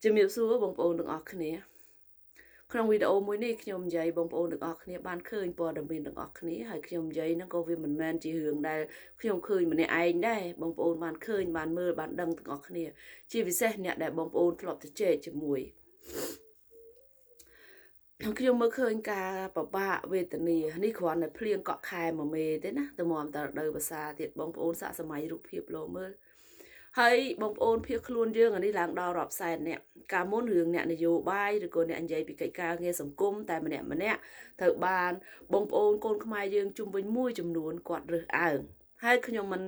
ជំរាបសួរបងប្អូនទាំងអស់គ្នាក្នុងវីដេអូមួយនេះខ្ញុំនិយាយបងប្អូនទាំងអស់គ្នាបានឃើញព័ត៌មានទាំងអស់គ្នាហើយខ្ញុំនិយាយហ្នឹងក៏វាមិនមែនជារឿងដែលខ្ញុំឃើញម្នាក់ឯងដែរបងប្អូនបានឃើញបានមើលបានដឹងទាំងអស់គ្នាជាពិសេសអ្នកដែលបងប្អូនធ្លាប់ទៅជែកជាមួយខ្ញុំមើលឃើញការប្របាកវេទនានេះគ្រាន់តែភ្លៀងកក់ខែមួយមេទេណាទៅមកតរដូវវស្សាទៀតបងប្អូនសាកសម័យរូបភាពលោមើលហើយបងប្អូនភៀសខ្លួនយើងអានេះឡើងដល់រាប់សែនអ្នកកាលមុនរឿងអ្នកនយោបាយឬក៏អ្នកនិយាយពីកិច្ចការងារសង្គមតែម្នាក់ត្រូវបានបងប្អូនកូនខ្មែរយើងជុំវិញមួយចំនួនគាត់រើសអើងហើយខ្ញុំមិន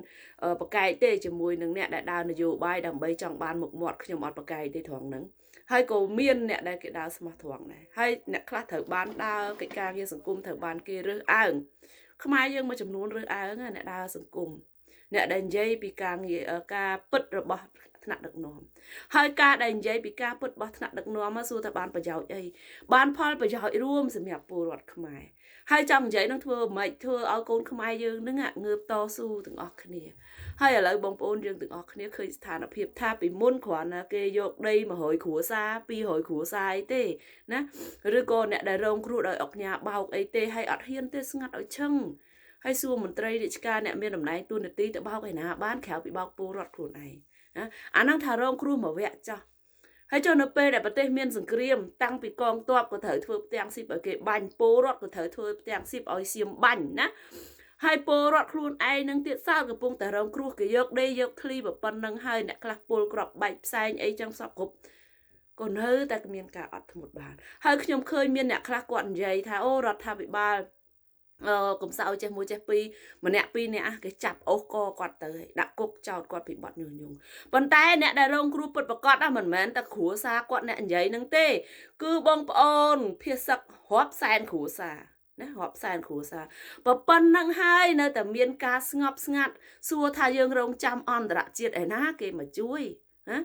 ប្រកែកទេជាមួយនឹងអ្នកដែលដើរនយោបាយដើម្បីចង់បានមុខមាត់ខ្ញុំអត់ប្រកែកទេត្រង់ហ្នឹងហើយក៏មានអ្នកដែលគេដើរស្មោះត្រង់ដែរហើយអ្នកខ្លះត្រូវបានដើរកិច្ចការងារសង្គមត្រូវបានគេរើសអើងខ្មែរយើងមួយចំនួនរើសអើងអ្នកដើរសង្គមអ្នកដែលនិយាយពីការងារការពិតរបស់ថ្នាក់ដឹកនាំហើយការដែលនិយាយពីការពិតរបស់ថ្នាក់ដឹកនាំមកសួរថាបានប្រយោជន៍អីបានផលប្រយោជន៍រួមសម្រាប់ពលរដ្ឋខ្មែរហើយចង់និយាយនឹងធ្វើមិនធ្វើឲ្យកូនខ្មែរយើងនឹងងើបតស៊ូទាំងអស់គ្នាហើយឥឡូវបងប្អូនយើងទាំងអស់គ្នាឃើញស្ថានភាពថាពីមុនគ្រាន់តែគេយកដី100គ្រួសារ200គ្រួសារអីទេណាឬក៏អ្នកដែលរងគ្រោះដោយអុកញ៉ាបោកអីទេហើយអត់ហ៊ានទេស្ងាត់ឲ្យឈឹងហើយសួរមន្ត្រីរាជការអ្នកមានតំណែងទូនាទីទៅបោកឯណាបានក្រៅពីបោកពលរដ្ឋខ្លួនឯងណាអាហ្នឹងថារងគ្រោះមួយវគ្គចោះហើយចុះនៅពេលដែលប្រទេសមានសង្គ្រាមតាំងពីកងទ័ពក៏ត្រូវធ្វើផ្ទាំងស៊ីបឲ្យគេបាញ់ពលរដ្ឋក៏ត្រូវធ្វើផ្ទាំងស៊ីបឲ្យសៀមបាញ់ណាហើយពលរដ្ឋខ្លួនឯងនឹងទៀតសោតកំពុងតែរងគ្រោះគេយកដីយកឃ្លីប៉ុណ្ណឹងហើយអ្នកខ្លះពលក្របបែកផ្សែងអីចឹងសពគ្រប់ក៏នៅតែមានការអត់ធ្មត់បានហើយខ្ញុំឃើញមានអ្នកខ្លះគាត់និយាយថាអូរដ្ឋាភិបាលកំសោយចេះមួយចេះពីរម្នាក់ពីរនាក់គេចាប់អូសកគាត់ទៅដាក់គុកចោតគាត់ពីបទញុះញង់ប៉ុន្តែអ្នកដែលរងគ្រោះពិតប្រាកដមិនមែនតែគ្រួសារគាត់អ្នកនិយាយនឹងទេគឺបងប្អូនភាសឹករាប់សែនគ្រួសារណារាប់សែនគ្រួសារប៉ុណ្ណឹងហើយនៅតែមានការស្ងប់ស្ងាត់សួរថាយើងរងចាំអន្តរជាតិឯណាគេមកជួយណា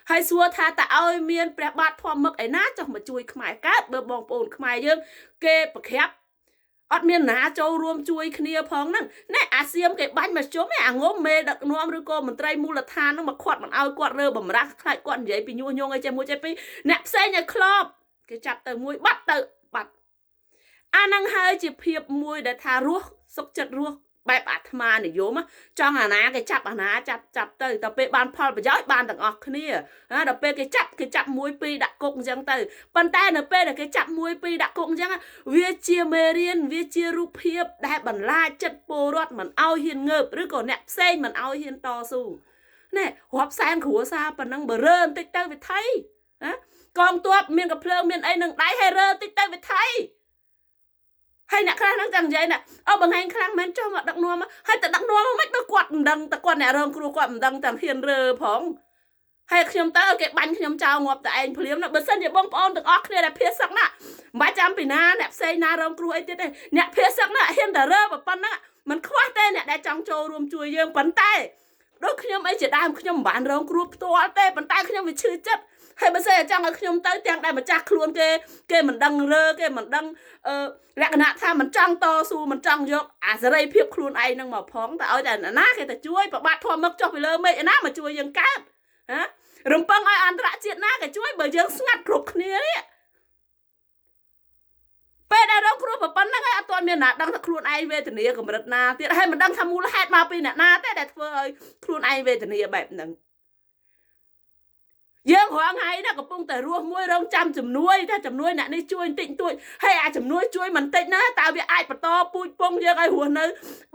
ហើយសួរថាតើឲ្យមានព្រះបាទធម្មមឹកឯណាចុះមកជួយខ្មែរកើតបើបងប្អូនខ្មែរយើងគេប្រក្រាបអត់មានណាចូលរួមជួយគ្នាផងហ្នឹងណែអាសៀមគេបាញ់មកជុំអាងុំមេដឹកនាំឬក៏មន្ត្រីមូលដ្ឋានហ្នឹងមកខាត់មិនឲ្យគាត់រើបំរាស់ខ្លាចគាត់និយាយពីញុះញង់អីចេះមួយចេះពីរអ្នកផ្សេងឲ្យក្លបគេចាប់ទៅមួយបាត់ទៅបាត់អាហ្នឹងហើយជាភាពមួយដែលថារស់សុខចិត្តរស់បែបអាត្មានិយមចង់អាណាគេចាប់អាណាចាប់ទៅដល់ពេលបានផលប្រយោជន៍បានទាំងអស់គ្នាដល់ពេលគេចាប់មួយពីរដាក់គុកអញ្ចឹងទៅប៉ុន្តែនៅពេលដែលគេចាប់មួយពីរដាក់គុកអញ្ចឹងវាជាមេរៀនវាជារូបភាពដែលបន្លាចចិត្តពលរដ្ឋមិនឲ្យហ៊ានងើបឬក៏អ្នកផ្សេងមិនឲ្យហ៊ានតស៊ូណែរាប់សែនគ្រួសារប៉ុណ្ណឹងបើរើបន្តិចទៅវាថៃណាកងទ័ពមានកំភ្លើងមានអីនឹងដៃហើយរើបន្តិចទៅវាថៃហើយអ្នកខ្លះហ្នឹងចង់និយាយណាអូបង្ហាញខ្លាំងមែនចុះមកដឹកនាំហើយតែដឹកនាំមិនបើគាត់មិនដឹងតែគាត់អ្នករងគ្រោះគាត់មិនដឹងតែហ៊ានរើផងហើយខ្ញុំទៅគេបាញ់ខ្ញុំចោលងាប់តែឯងភ្លាមណាបើសិនជាបងប្អូនទាំងអស់គ្នាដែលភាសឹកណាមិនបាច់ចាំពីណាអ្នកផ្សេងណារងគ្រោះអីទៀតទេអ្នកភាសឹកណាហ៊ានតែរើប៉ុណ្ណឹងមិនខ្វះទេអ្នកដែលចង់ចូលរួមជួយយើងប៉ុន្តែដូចខ្ញុំអីជាដើមខ្ញុំមិនបានរងគ្រោះផ្ទាល់ទេប៉ុន្តែខ្ញុំវាឈឺចិត្តហើយបើសិនជាចង់ឲ្យខ្ញុំទៅទាំងដែលម្ចាស់ខ្លួនគេមិនដឹងរើគេមិនដឹងលក្ខណៈថាមិនចង់តស៊ូមិនចង់យកអាសេរីភាពខ្លួនឯងនឹងមកផងតែឲ្យតែណាគេទៅជួយប្របាទធម្មឹកចុះពីលើមេឃឯណាមកជួយយើងកើតណារំពឹងឲ្យអន្តរជាតិណាគេជួយបើយើងស្ងាត់គ្រប់គ្នានេះពេលដែលរងគ្រោះប៉ុណ្ណឹងហើយអត់ទាន់មានណាដឹងថាខ្លួនឯងវេទនាកម្រិតណាទៀតហើយមិនដឹងថាមូលហេតុមកពីអ្នកណាទេដែលធ្វើឲ្យខ្លួនឯងវេទនាបែបហ្នឹងយើងរងថ្ងៃណាកំពុងតែរស់មួយរងចាំជំនួយថាជំនួយអ្នកនេះជួយបន្តិចបន្តួចហើយអាជំនួយជួយមិនតិចណាតើវាអាចបន្តពូជពងយើងឲ្យរស់នៅ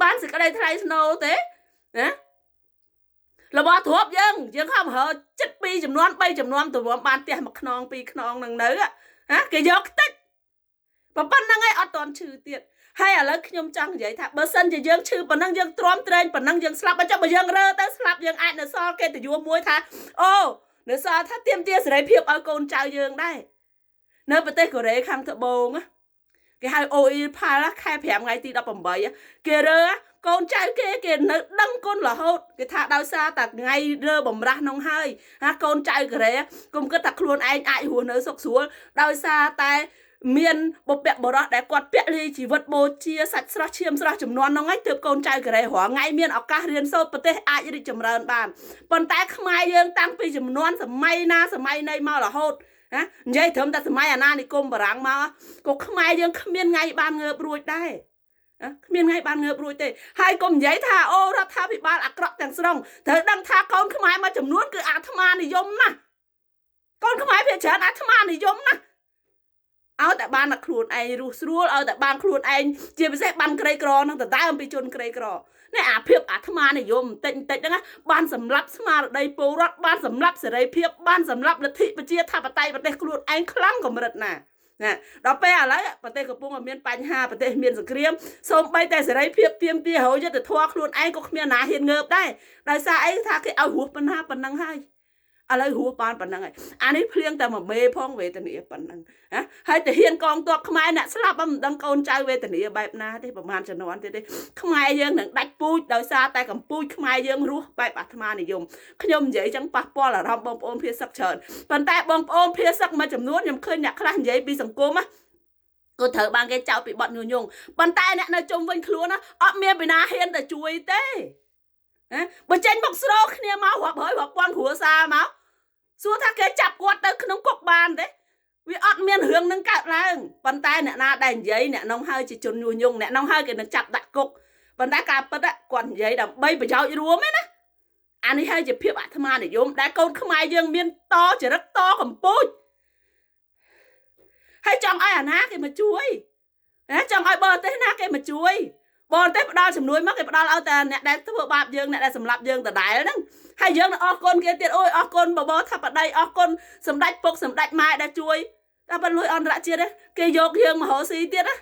បានសេចក្តីថ្លៃថ្នូរទេណារបស់ទ្រពយើងខំរើចិត្ត2ចំនួន3ចំនួនទៅរួមបានផ្ទះមួយខ្នង2ខ្នងនឹងនៅគេយកខ្ទេចប៉ុណ្្នឹងឯងអត់តន់ឈឺទៀតហើយឥឡូវខ្ញុំចង់និយាយថាបើសិនជាយើងឈឺប៉ុណ្ណឹងយើងទ្រាំត្រែងប៉ុណ្ណឹងយើងស្លាប់បើចុះបើយើងរើទៅស្លាប់យើងអាចនៅសល់កិត្តិយសមួយថាអូនៅសល់ថាទាមទារសេរីភាពឲ្យកូនចៅយើងដែរនៅប្រទេសកូរ៉េខាងត្បូងគេហៅអូអ៊ីផាល់ខែ5ថ្ងៃទី18គេរើកូនចៅគេនៅដឹងគុណរហូតគេថាដោយសារតែថ្ងៃរើបំរាស់នោះហើយកូនចៅកូរ៉េគុំគិតថាខ្លួនឯងអាចរស់នៅសុខស្រួលដោយសារតែ មានបុព្វបុរសដែលគាត់ពលីជីវិតបូជាសាច់ស្រស់ឈាមស្រស់ចំនួនហ្នឹងឯងទើបកូនចៅកូរ៉េរាល់ថ្ងៃមានឱកាសរៀនសូត្រប្រទេសអាចរីកចម្រើនបានប៉ុន្តែខ្មែរយើងតាំងពីចំនួនសម័យណាសម័យណីមករហូតណានិយាយត្រឹមតែសម័យអាណានិគមបារាំងមកក៏ខ្មែរយើងគ្មានថ្ងៃបានងើបរួចដែរគ្មានថ្ងៃបានងើបរួចទេហើយកុំនិយាយថាអូរដ្ឋាភិបាលអាក្រក់ទាំងស្រុងត្រូវដឹងថាកូនខ្មែរមួយចំនួនគឺអាត្មានិយមណាកូនខ្មែរភាគច្រើនអាត្មានិយមណាឲ្យតែបានតែខ្លួនឯងរស់ស្រួលឲ្យតែបានខ្លួនឯងជាពិសេសបានក្រីក្រនឹងដដែលអំពីជនក្រីក្រនេះអាភាពអាត្មានិយមបន្តិចហ្នឹងបានសម្លាប់ស្មារតីពលរដ្ឋបានសម្លាប់សេរីភាពបានសម្លាប់លទ្ធិប្រជាធិបតេយ្យប្រទេសខ្លួនឯងខ្លាំងកម្រិតណាដល់ពេលឥឡូវប្រទេសកំពុងមានបញ្ហាប្រទេសមានសង្គ្រាមសូម្បីតែសេរីភាពទាមទាររយុទ្ធធម៌ខ្លួនឯងក៏គ្មានណាហ៊ានងើបដែរដោយសារអីថាគេឲ្យរស់ប៉ុណ្ណឹងហើយឥឡូវរស់បានប៉ុណ្ណឹងហើយអានេះភ្លៀងតែមួយមេផងវេទនាប៉ុណ្ណឹងហើយទៅហ៊ានកងទ័ពខ្មែរអ្នកស្លាប់មិនដឹងកូនចៅវេទនាបែបណាទេប្រហែលជំនាន់ទៀតទេខ្មែរយើងនឹងដាច់ពូជដោយសារតែកម្ពុជាខ្មែរយើងរស់បែបអាត្មានិយមខ្ញុំនិយាយចឹងប៉ះពាល់អារម្មណ៍បងប្អូនភាគសឹកច្រើនប៉ុន្តែបងប្អូនភាគសឹកមួយចំនួនខ្ញុំឃើញអ្នកខ្លះនិយាយពីសង្គមក៏ត្រូវបានគេចោទពីបទញុះញង់ប៉ុន្តែអ្នកនៅជុំវិញខ្លួនអត់មានពីណាហ៊ានទៅជួយទេបើចេញមកស្រោគ្នាមករាប់ហើយរាប់ពាន់គ្រួសារមកសួរថាគេចាប់គាត់ទៅក្នុងគុកបានទេវាអត់មានរឿងនឹងកើតឡើងប៉ុន្តែអ្នកណាដែលនិយាយអ្នកនងហើយជាជនញុះញង់អ្នកនងហើយគេនឹងចាប់ដាក់គុកប៉ុន្តែការពិតគាត់និយាយដើម្បីប្រយោជន៍រួមឯណាអានេះហើយជាភាពអាត្មានិយមដែលកូនខ្មែរយើងមានតចរិតតកម្ពុជាហើយចង់ឲ្យអាណាគេមកជួយចង់ឲ្យបរទេសណាគេមកជួយបរទេសផ្ដល់ជំនួយមកគេផ្ដល់ឲ្យតែអ្នកដែលធ្វើបាបយើងអ្នកដែលសម្លាប់យើងដដែលហ្នឹងហើយយើងអរគុណគេទៀតអូយអរគុណបបរថាបតីអរគុណសម្ដេចពុកសម្ដេចម៉ែដែលជួយតែប៉ុន្តែលុយអន្តរជាតិគេយកយើងមហោស៊ីទៀតណា